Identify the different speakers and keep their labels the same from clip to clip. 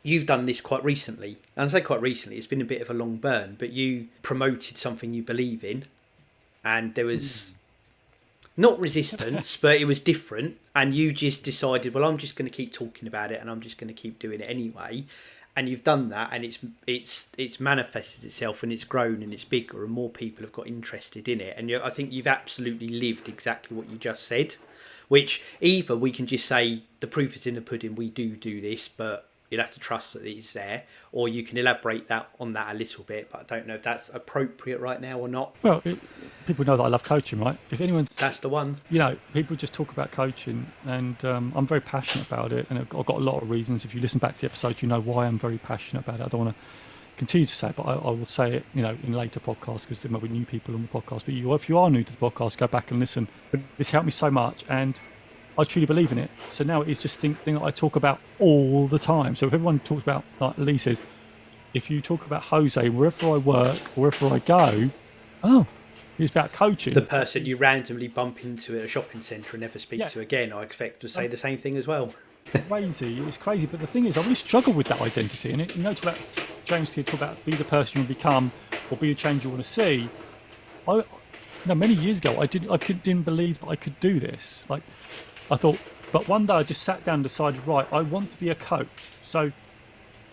Speaker 1: you've done this quite recently. And I say quite recently, it's been a bit of a long burn, but you promoted something you believe in, and there was not resistance, but it was different. And you just decided, well, I'm just going to keep talking about it, and I'm just going to keep doing it anyway. And you've done that, and it's manifested itself, and it's grown, and it's bigger, and more people have got interested in it. And I think you've absolutely lived exactly what you just said. Which either we can just say the proof is in the pudding, we do this, but you'll have to trust that it's there, or you can elaborate on that a little bit, but I don't know if that's appropriate right now or not.
Speaker 2: Well, people know that I love coaching, right? If anyone's...
Speaker 1: That's the one.
Speaker 2: People just talk about coaching, and I'm very passionate about it, and I've got a lot of reasons. If you listen back to the episode, you know why I'm very passionate about it. I don't want to continue to say it, but I will say it, in later podcasts, because there might be new people on the podcast. But if you are new to the podcast, go back and listen. But it's helped me so much, and I truly believe in it. So now it's just thing that I talk about all the time. So if everyone talks about, like Lee says, if you talk about Jose, wherever I work, wherever I go, it's about coaching.
Speaker 1: The person you randomly bump into at a shopping centre and never speak to again, I expect to say the same thing as well.
Speaker 2: Crazy. It's crazy. But the thing is, I really struggle with that identity. And James Clear talk about be the person you want to become, or be the change you want to see. Many years ago, I didn't believe that I could do this. Like, I thought, but one day I just sat down and decided, right, I want to be a coach. So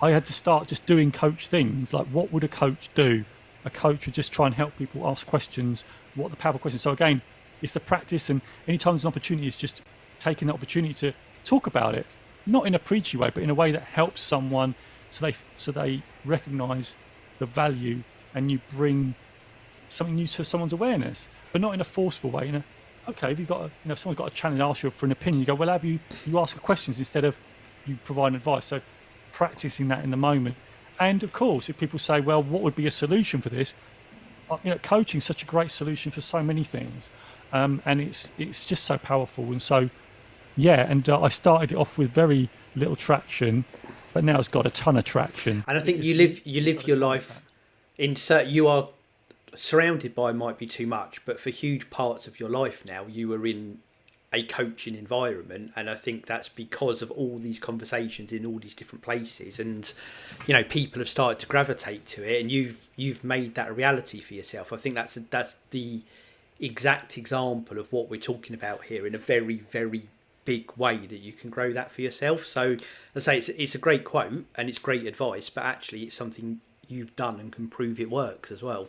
Speaker 2: I had to start just doing coach things. Like, what would a coach do? A coach would just try and help people ask questions. What are the powerful questions? So again, it's the practice, and anytime there's an opportunity, it's just taking the opportunity to talk about it, not in a preachy way, but in a way that helps someone, so they recognise the value, and you bring something new to someone's awareness, but not in a forceful way. Okay, if someone's got a challenge, ask you for an opinion, you go, well, you ask questions instead of you provide advice. So practicing that in the moment. And of course, if people say, well, what would be a solution for this? Coaching is such a great solution for so many things, and it's just so powerful. And so, I started it off with very little traction, but now it's got a ton of traction.
Speaker 1: And I think you live your life you are surrounded by, might be too much, but for huge parts of your life now, you are in a coaching environment, and I think that's because of all these conversations in all these different places, and people have started to gravitate to it, and you've made that a reality for yourself. I think that's the exact example of what we're talking about here, in a very, very big way, that you can grow that for yourself. So I say it's a great quote and it's great advice, but actually it's something you've done and can prove it works as well.